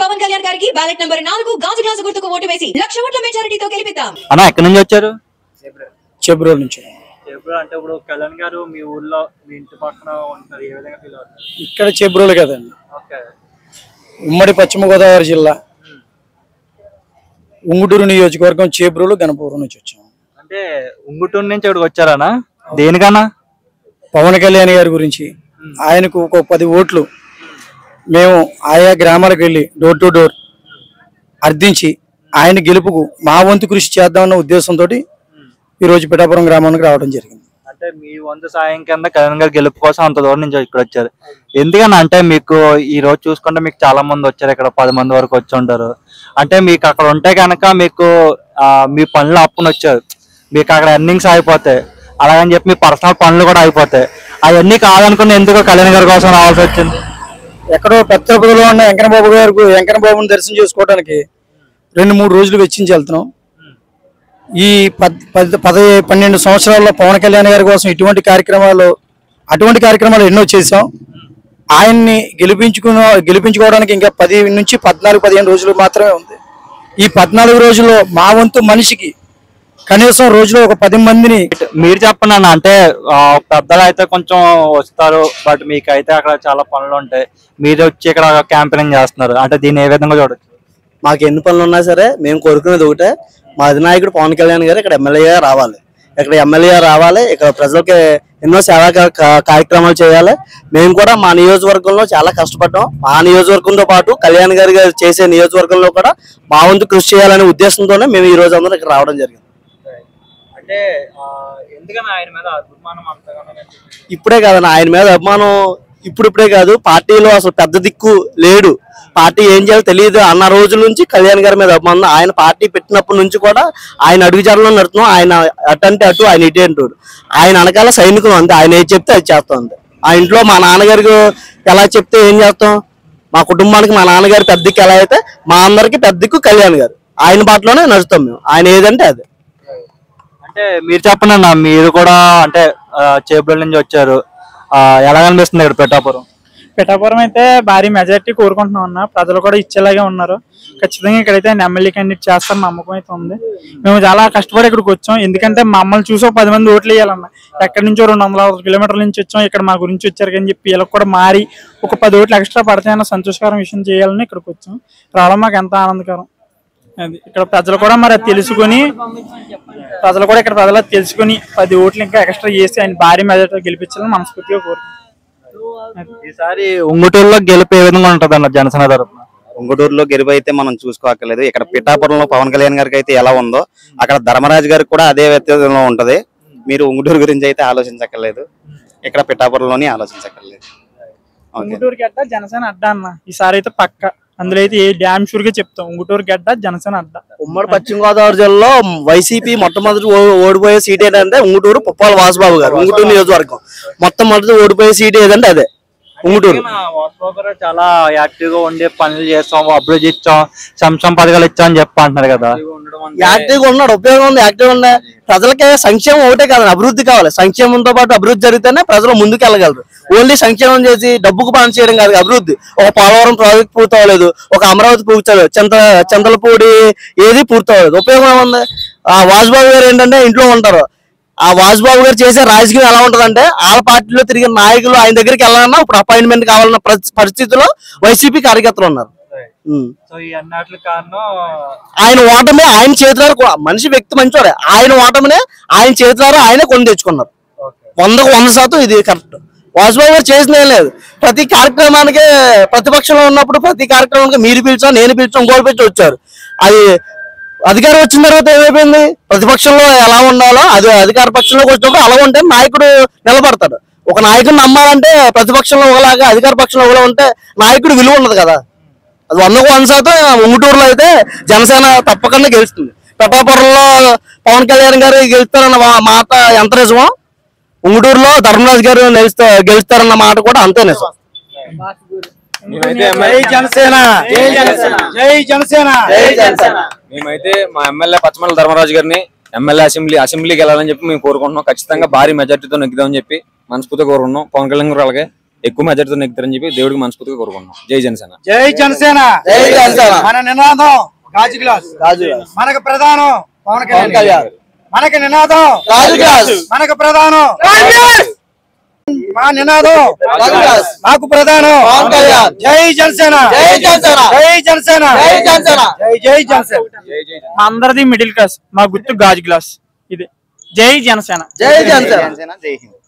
పవన్ కళ్యాణ్ గారికి ballot number 4 గాజు glass గుర్తుకు ఓటు వేసి 1,00,000 ఓట్ల మెజారిటీతో గెలిపిద్దాం. అన్న ఎక్కడి నుంచి వచ్చారు? చెబ్రోల్ నుంచి. చెబ్రోల్ అంటే ఇప్పుడు కళ్యాణ్ గారు మీ ఊర్లో మీ ఇంటి పక్కన ఉంటారు, ఏ విధంగా ఫీల్ అవుతారు? ఇక్కడ చెబ్రోల్ కదండి, ఓకే. ఉమ్మడి పశ్చిమ గోదావరి జిల్లా ఉంగుటూరు నియోజకవర్గం చేబ్రోలు గణపూరం నుంచి వచ్చాము. అంటే ఉంగుటూరు నుంచి ఇక్కడికి వచ్చారనా? దేనికన్నా? పవన్ కళ్యాణ్ గారి గురించి. ఆయనకు ఒక 10 ఓట్లు మేము ఆయా గ్రామాలకు వెళ్ళి డోర్ టు డోర్ అర్థించి ఆయన గెలుపుకు మా వంతు కృషి చేద్దామన్న ఉద్దేశంతో ఈరోజు పిఠాపురం గ్రామానికి రావడం జరిగింది. అంటే మీ వంతు సాయం కింద కళ్యాణ్ గారి గెలుపు కోసం అంత దూరం నుంచి ఇక్కడ వచ్చారు. ఎందుకని అంటే మీకు ఈ రోజు చూసుకుంటే మీకు చాలా మంది వచ్చారు, ఇక్కడ 10 మంది వరకు వచ్చి ఉంటారు. అంటే మీకు అక్కడ ఉంటే కనుక మీకు మీ పనులు అప్పుని వచ్చారు, మీకు అక్కడ ఎర్నింగ్స్ అయిపోతాయి, అలాగని చెప్పి మీ పర్సనల్ పనులు కూడా అయిపోతాయి. అవన్నీ కాదనుకుని ఎందుకు కళ్యాణ్ గారి కోసం రావాల్సి వచ్చింది? ఎక్కడో పెద్దపల్లిలో ఉన్న వెంకన్నబాబుని దర్శనం చేసుకోవడానికి 2-3 రోజులు వెచ్చించి వెళ్తున్నాం. ఈ 10-12 సంవత్సరాల్లో పవన్ కళ్యాణ్ గారి కోసం అటువంటి కార్యక్రమాలు ఎన్నో చేశాం. ఆయన్ని గెలిపించుకోవడానికి ఇంకా 10 నుంచి 14-15 రోజులు మాత్రమే ఉంది. ఈ 14 రోజుల్లో మా వంతు మనిషికి కనీసం రోజులో ఒక 10 మందిని. మీరు చెప్పండి అన్న, అంటే పెద్దలు అయితే కొంచెం వస్తారు, బట్ మీకైతే అక్కడ చాలా పనులు ఉంటాయి, మీరు వచ్చి ఇక్కడ క్యాంపెయినింగ్ చేస్తున్నారు, అంటే దీన్ని ఏ విధంగా చూడొచ్చు? మాకు ఎన్ని పనులు ఉన్నా సరే మేము కోరుకునేది ఒకటే, మా అధినాయకుడు పవన్ కళ్యాణ్ గారు ఇక్కడ ఎమ్మెల్యేగా రావాలి, ఇక్కడ ప్రజలకి ఎన్నో సేవా కార్యక్రమాలు చేయాలి. మేము కూడా మా నియోజకవర్గంలో చాలా కష్టపడ్డాం. మా నియోజకవర్గంతో పాటు కళ్యాణ్ గారు చేసే నియోజకవర్గంలో కూడా మా వంతు కృషి చేయాలనే ఉద్దేశంతోనే మేము ఈ రోజు అందరం ఇక్కడ రావడం జరిగింది. అంటే ఎందుకని ఆయన మీద అభిమానం అంతగానో? ఇప్పుడే కాదన్న, ఆయన మీద అభిమానం ఇప్పుడిప్పుడే కాదు, పార్టీలో అసలు పెద్ద దిక్కు లేడు, పార్టీ ఏం చేయాలో తెలియదు అన్న రోజుల నుంచి కళ్యాణ్ గారి మీద అభిమానం. ఆయన పార్టీ పెట్టినప్పటి నుంచి కూడా ఆయన అడుగుజాడలో నడుతున్నాం. ఆయన అటంటే అటు, ఆయన ఇటు అంటాడు. ఆయన అనకాల సైనికులు అంతే, ఆయన ఏం చెప్తే అది చేస్తాం అంతే. ఆ ఇంట్లో మా నాన్నగారికి ఎలా చెప్తే ఏం చేస్తాం, మా కుటుంబానికి మా నాన్నగారి పెద్ద దిక్కు ఎలా అయితే మా అందరికి పెద్ద దిక్కు కళ్యాణ్ గారు. ఆయన బాటలోనే నడుస్తాం మేము, ఆయన ఏదంటే అది. అంటే మీరు చెప్పండి అన్న, మీరు కూడా అంటే చేబ్రోల్ నుంచి వచ్చారు, ఎలా కనిపిస్తుంది ఇక్కడ పిఠాపురం అయితే భారీ మెజారిటీ కోరుకుంటున్నాం అన్న. ప్రజలు కూడా ఇచ్చేలాగే ఉన్నారు. ఖచ్చితంగా ఇక్కడైతే ఎమ్మెల్యే క్యాండిడేట్ చేస్తాం నమ్మకం అయితే ఉంది. మేము చాలా కష్టపడి ఇక్కడికి వచ్చాం, ఎందుకంటే మమ్మల్ని చూసి 10 మంది ఓట్లు వేయాలన్న. ఎక్కడి నుంచో 260 కిలోమీటర్ల నుంచి వచ్చాం, ఇక్కడ మా గురించి వచ్చారు అని చెప్పి వీళ్ళకి కూడా మారి ఒక 10 ఓట్లు ఎక్స్ట్రా పడతాయన్న సంతోషకరం విషయం చేయాలని ఇక్కడికి వచ్చాం. రావడం మాకు ఎంత ఆనందకరం. అది ఇక్కడ ప్రజలు కూడా మరి తెలుసుకుని ఇక్కడ ప్రజలు తెలుసుకుని 10 ఓట్లు ఇంకా ఎక్స్ట్రా చేసి ఆయన భారీ మెజారిటీతో గెలిపించాలని మనస్ఫూర్తిగా కోరుకుంటున్నాం. ఈసారి ఉంగుటూరులో గెలుపు ఏ విధంగా ఉంటుంది అన్న జనసేన తరఫున? ఉంగుటూరులో గెలుపు అయితే మనం చూసుకోక్కర్లేదు. ఇక్కడ పిఠాపురంలో పవన్ కళ్యాణ్ గారికి అయితే ఎలా ఉందో అక్కడ ధర్మరాజు గారికి కూడా అదే వ్యత్యాసంలో ఉంటది. మీరు ఉంగుటూరు గురించి అయితే ఆలోచించక్కర్లేదు, ఇక్కడ పిఠాపురంలోనే ఆలోచించక్కర్లేదు. ఉంగుటూరు గడ్డ జనసేన అడ్డా అన్న ఈసారి అయితే పక్క, అందులో అయితే ఏ డ్యామ్ షూర్ గా చెప్తాం, ఉంగుటూరు గడ్డ జనసేన అడ్డా. ఉమ్మడి పశ్చిమ గోదావరి జిల్లాలో వైసీపీ మొట్టమొదటి ఓడిపోయే సీట్ ఏంటంటే ఉంగుటూరు పుప్పాల వాసుబాబు గారు, ఉంగుటూరు నియోజకవర్గం మొట్టమొదటి ఓడిపోయే సీట్ ఏదంటే అదే ఉంగుటూరు. చాలా యాక్టివ్ గా ఉండి పనులు చేస్తాం, అభివృద్ధి ఇచ్చాం, సంక్షేమ పథకాలు ఇచ్చాం అని చెప్పి అంటున్నారు కదా. యాక్టివ్ గా ఉన్నాడు, ఉపయోగం ఉంది. యాక్టివ్ ఉండే ప్రజలకే సంక్షేమం ఒకటే కాదు, అభివృద్ధి కావాలి. సంక్షేమంతో పాటు అభివృద్ధి జరిగితేనే ప్రజలు ముందుకు వెళ్ళగలరు. ఓన్లీ సంక్షేమం చేసి డబ్బుకు పని చేయడం కాదు అభివృద్ధి. ఒక పోలవరం ప్రాజెక్ట్ పూర్తవలేదు, ఒక అమరావతి పూర్తవలేదు, చింతలపూడి ఏది పూర్తవలేదు. ఉపయోగం ఉంది. ఆ వాసుబాబు గారు ఏంటంటే ఇంట్లో ఉంటారు. ఆ వాసుబాబు గారు చేసే రాజకీయం ఎలా ఉంటదంటే వాళ్ళ పార్టీలో తిరిగిన నాయకులు ఆయన దగ్గరికి వెళ్ళాలన్నా ఇప్పుడు అపాయింట్మెంట్ కావాలన్న పరిస్థితిలో వైసీపీ కార్యకర్తలు ఉన్నారు. ఆయన ఓటమి ఆయన చేతులారా, మనిషి వ్యక్తి మంచివాడే, ఆయన ఓటమినే ఆయన చేతులారా ఆయనే కొని తెచ్చుకున్నారు. 100% ఇది కరెక్ట్. వాసుబాబు గారు చేసిన ఏం లేదు. ప్రతి కార్యక్రమానికి ప్రతిపక్షంలో ఉన్నప్పుడు ప్రతి కార్యక్రమానికి మీరు పిలిచాం, నేను పిలిచాం, గోల్ పెట్టి వచ్చారు. అది అధికారం వచ్చిన తర్వాత ఏమైపోయింది, ప్రతిపక్షంలో ఎలా ఉండాలో అది అధికార పక్షంలోకి వచ్చినప్పుడు అలా ఉంటే నాయకుడు నిలబడతాడు. ఒక నాయకుడు నమ్మాలంటే ప్రతిపక్షంలో ఒకలాగా అధికార పక్షంలో ఒకలా ఉంటే నాయకుడు విలువ ఉండదు కదా. అది 100% ఉంగుటూరులో అయితే జనసేన తప్పకుండా గెలుస్తుంది. పిఠాపురంలో పవన్ కళ్యాణ్ గారు గెలుస్తారన్న మాట ఎంత నిజమో ఉంగుటూరులో ధర్మరాజు గారు గెలుస్తారన్న మాట కూడా అంతే నిజం. మేమైతే మా ఎమ్మెల్యే పచ్చమల్ల ధర్మరాజు గారిని ఎమ్మెల్యే అసెంబ్లీకి వెళ్ళాలని చెప్పి మేము కోరుకుంటున్నాం. ఖచ్చితంగా భారీ మెజార్టీతో నెగ్గుదామని చెప్పి మనస్ఫూర్తిగా కోరుకుంటున్నాం. పవన్ కళ్యాణ్ గారు అలాగే ఎక్కువ మెజార్టీతో నెగ్గుతారని చెప్పి దేవుడికి మనస్ఫూర్తిగా కోరుకుంటున్నాం. జై జనసేన. జై జనసేన. జై జనసేన. మన నినాదం గాజు గ్లాస్. మనకు ప్రధానం పవన్ కళ్యాణ్. మనకి నినాదం గాజు గ్లాస్. మనకు ప్రధానం మా నినాదం మాకు ప్రధానం పవన్ కళ్యాణ్. జై జనసేన. జై జనసేన. జై జనసేన. జై జనసేన. జై జనసేన. మా అందరిది మిడిల్ క్లాస్, మా గుర్తు గాజు గ్లాస్. ఇది జై జనసేన. జై జనసేన. జై హింద్.